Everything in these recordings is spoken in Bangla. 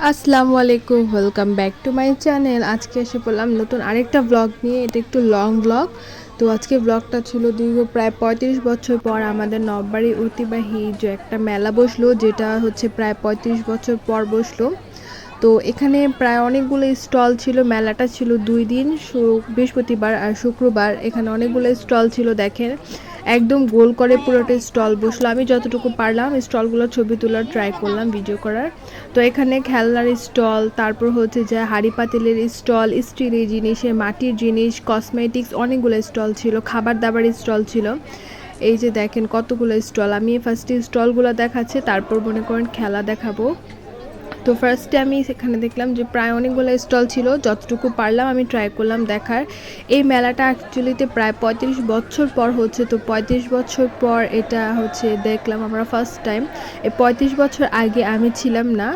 আসসালামু আলাইকুম, welcome back to my channel. আজকে এসে পড়লাম নতুন আরেকটা ব্লগ নিয়ে। এটা একটু লং ব্লগ। তো আজকে ব্লগটা ছিল দীর্ঘ প্রায় ৩৫ বছর পর আমাদের নববাড়ি ঐতিহ্যবাহী যে একটা মেলা বসলো, যেটা হচ্ছে প্রায় ৩৫ বছর পর বসলো। তো এখানে প্রায় অনেকগুলো স্টল ছিল। মেলাটা ছিল 2 দিন, বৃহস্পতিবার আর শুক্রবার। এখানে অনেকগুলো স্টল ছিল, দেখেন একদম গোল করে পুরোটা স্টল বসলো। আমি যতটুকু পারলাম স্টলগুলোর ছবি তোলার ট্রাই করলাম, ভিডিও করার। তো এখানে খেলনার স্টল, তারপর হচ্ছে যে হাঁড়ি পাতিলের স্টল, স্টিলের জিনিসের, মাটির জিনিস, কসমেটিক্স, অনেকগুলো স্টল ছিল। খাবার দাবার স্টল ছিল। এই যে দেখেন কতগুলো স্টল। আমি ফার্স্টে স্টলগুলো দেখাচ্ছি, তারপর মনে করেন খেলা দেখাবো। তো ফার্স্টে আমি সেখানে দেখলাম যে প্রায় অনেকগুলো স্টল ছিল। যতটুকু পারলাম আমি ট্রাই করলাম দেখার। এই মেলাটা অ্যাকচুয়ালিতে প্রায় ৩৫ বছর পর হচ্ছে। তো ৩৫ বছর পর এটা হচ্ছে দেখলাম আমরা ফার্স্ট টাইম। এই ৩৫ বছর আগে আমি ছিলাম না।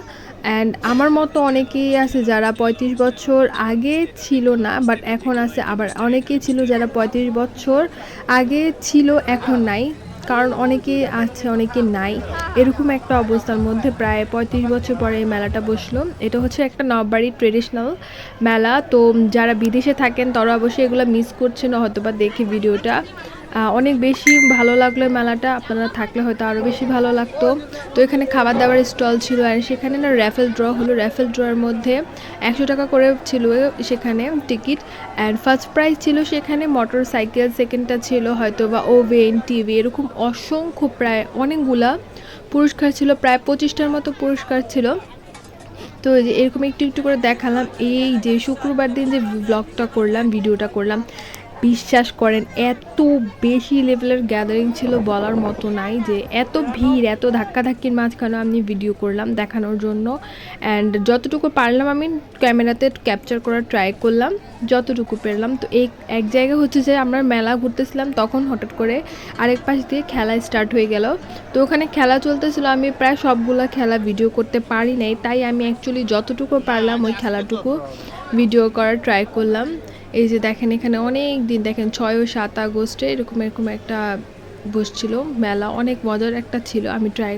অ্যান্ড আমার মতো অনেকেই আছে যারা ৩৫ বছর আগে ছিল না, বাট এখন আছে। আবার অনেকেই ছিল যারা ৩৫ বছর আগে ছিল, এখন নাই। কারণ অনেকে আছে, অনেকে নাই। এরকম একটা অবস্থার মধ্যে প্রায় ৩৫ বছর পরে এই মেলাটা বসলো। এটা হচ্ছে একটা নববাড়ির ট্রেডিশনাল মেলা। তো যারা বিদেশে থাকেন তারা অবশ্যই এগুলো মিস করছেন হয়তো বা দেখে ভিডিওটা। অনেক বেশি ভালো লাগলো মেলাটা। আপনারা থাকলে হয়তো আরও বেশি ভালো লাগতো। তো এখানে খাবার দাবার স্টল ছিল, আর সেখানে না র্যাফেল ড্র হলো। র্যাফেল ড্রয়ের মধ্যে ১০০ টাকা করে ছিল সেখানে টিকিট। অ্যান্ড ফার্স্ট প্রাইজ ছিল সেখানে মোটর সাইকেল, সেকেন্ডটা ছিল হয়তো বা ওভেন, টিভি, এরকম অসংখ্য প্রায় অনেকগুলা পুরস্কার ছিল। প্রায় ২৫টার মতো পুরস্কার ছিল। তো এরকম একটু একটু করে দেখালাম। এই যে শুক্রবার দিন যে ব্লগটা করলাম, ভিডিওটা করলাম, বিশ্বাস করেন এত বেশি লেভেলের গ্যাদারিং ছিল বলার মতো নাই। যে এত ভিড়, এত ধাক্কাধাক্কির মাঝখানে আমি ভিডিও করলাম দেখানোর জন্য। অ্যান্ড যতটুকু পারলাম আমি ক্যামেরাতে ক্যাপচার করার ট্রাই করলাম, যতটুকু পারলাম। তো এই এক জায়গায় হচ্ছে যে আমরা মেলা ঘুরতেছিলাম, তখন হঠাৎ করে আরেক পাশ দিয়ে খেলা স্টার্ট হয়ে গেল। তো ওখানে খেলা চলতেছিল। আমি প্রায় সবগুলো খেলা ভিডিও করতে পারি নাই, তাই আমি অ্যাকচুয়ালি যতটুকু পারলাম ওই খেলাটুকু ভিডিও করার ট্রাই করলাম। এই যে দেখেন এখানে অনেক দিন, দেখেন ৬ ও ৭ আগস্টে এরকম একটা বসছিল মেলা। অনেক মজার একটা ছিল। আমি ট্রাই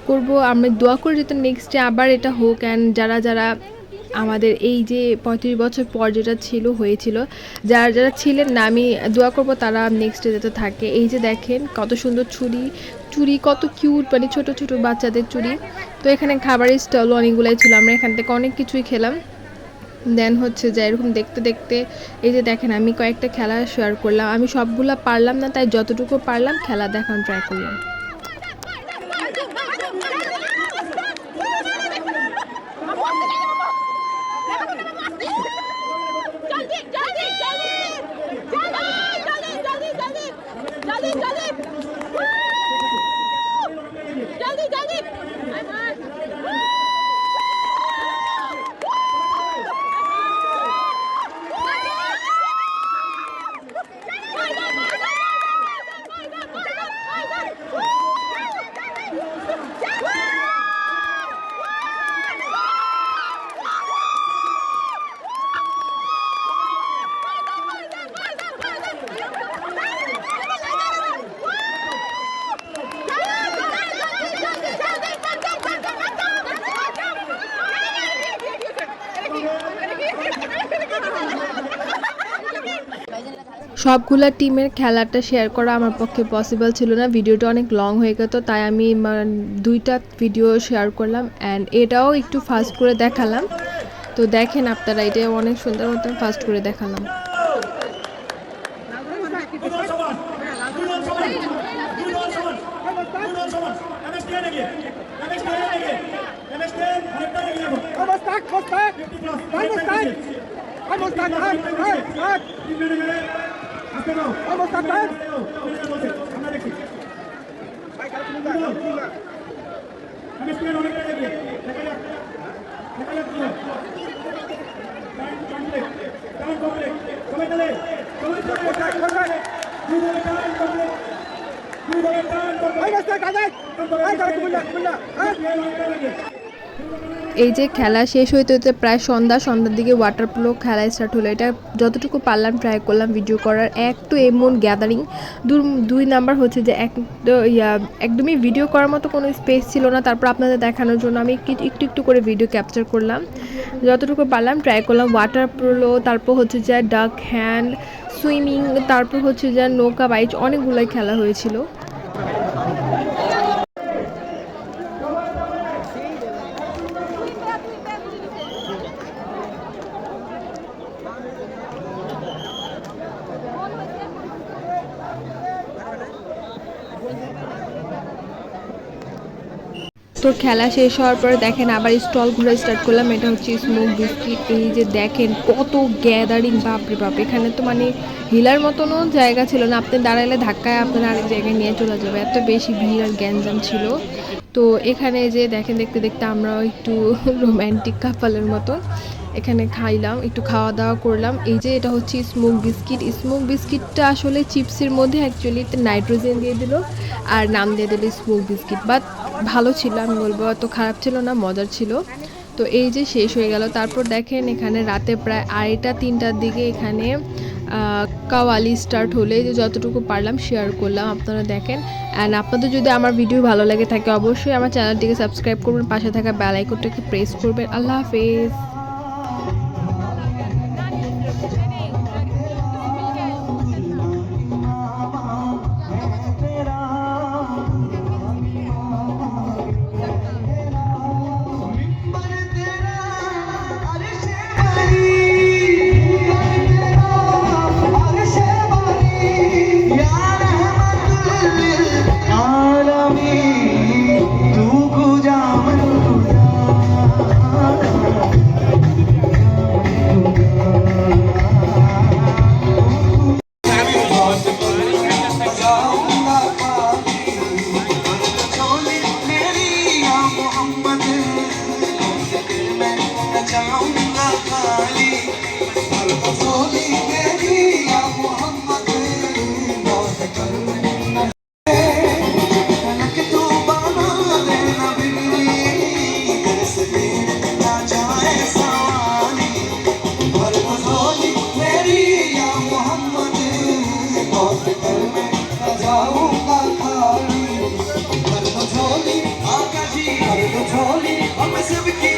করব, আমি দোয়া করি যাতে নেক্সট ডে আবার এটা হোক। অ্যান্ড যারা যারা আমাদের এই যে ৩৫ বছর পর যেটা ছিল হয়েছিল, যারা যারা ছিলেন না, আমি দোয়া করব তারা নেক্সট ডে যাতে থাকে। এই যে দেখেন কত সুন্দর চুড়ি, কত কিউট, মানে ছোট ছোট বাচ্চাদের চুড়ি। তো এখানে খাবারের স্টল অনেকগুলাই ছিল। আমরা এখান থেকে অনেক কিছুই খেলাম। দেন হচ্ছে যে এরকম দেখতে দেখতে এই যে দেখেন আমি কয়েকটা খেলা শেয়ার করলাম। আমি সবগুলা পারলাম না, তাই যতটুকু পারলাম খেলা দেখানো ট্রাই করলাম। সবগুলা টিমের খেলাটা শেয়ার করা আমার পক্ষে পসিবল ছিল না, ভিডিওটা অনেক লং হয়ে গেত। তাই আমি 2টা ভিডিও শেয়ার করলাম। অ্যান্ড এটাও একটু ফাস্ট করে দেখালাম। তো দেখেন আপনারা, এটা অনেক সুন্দর মতো ফাস্ট করে দেখালাম। এই যে খেলা শেষ হইতে হইতে প্রায় সন্ধ্যার দিকে ওয়াটার পোলো খেলা স্টার্ট হলো। এটা যতটুকু পারলাম ট্রাই করলাম ভিডিও করার। এক তো এমন গ্যাদারিং, দুই নাম্বার হচ্ছে যে একদমই ভিডিও করার মতো কোনো স্পেস ছিল না। তারপর আপনাদের দেখানোর জন্য আমি একটু একটু করে ভিডিও ক্যাপচার করলাম, যতটুকু পারলাম ট্রাই করলাম। ওয়াটার পোলো, তারপর হচ্ছে যে ডাক হ্যান্ড, সুইমিং, তারপর হচ্ছে যে নৌকা বাইচ, অনেকগুলোই খেলা হয়েছিল। তো খেলা শেষ হওয়ার পরে দেখেন আবার স্টল ঘুরে স্টার্ট করলাম। এটা হচ্ছে স্মোক বিস্কিট। এই যে দেখেন কত গ্যাদারিং, বাপরে বাপ! এখানে তো মানে হিলার মতনও জায়গা ছিল না, আপনি দাঁড়াইলে ধাক্কায় আপনার আরেক জায়গায় নিয়ে চলে যাবে, এত বেশি ভিড় আর গ্যাঞ্জাম ছিল। তো এখানে যে দেখেন দেখতে দেখতে আমরাও একটু রোম্যান্টিক কাপালের মতন এখানে খাইলাম, একটু খাওয়া দাওয়া করলাম। এই যে এটা হচ্ছে স্মোক বিস্কিট। স্মোক বিস্কিটটা আসলে চিপসের মধ্যে অ্যাকচুয়ালি নাইট্রোজেন দিয়ে দিল আর নাম দিয়ে দিল স্মোক বিস্কিট, বাট ভালো ছিল, আমি বলবো অত খারাপ ছিল না, মজার ছিল। তো এই যে শেষ হয়ে গেল। তারপর দেখেন এখানে রাতে প্রায় 2:30-3টার দিকে এখানে কাওয়ালি স্টার্ট হলে যে যতটুকু পারলাম শেয়ার করলাম, আপনারা দেখেন। অ্যান্ড আপনাদের যদি আমার ভিডিও ভালো লাগে থাকে অবশ্যই আমার চ্যানেলটিকে সাবস্ক্রাইব করবেন, পাশে থাকা বেল আইকনটাকে প্রেস করবেন। আল্লাহ হাফেজ। I'm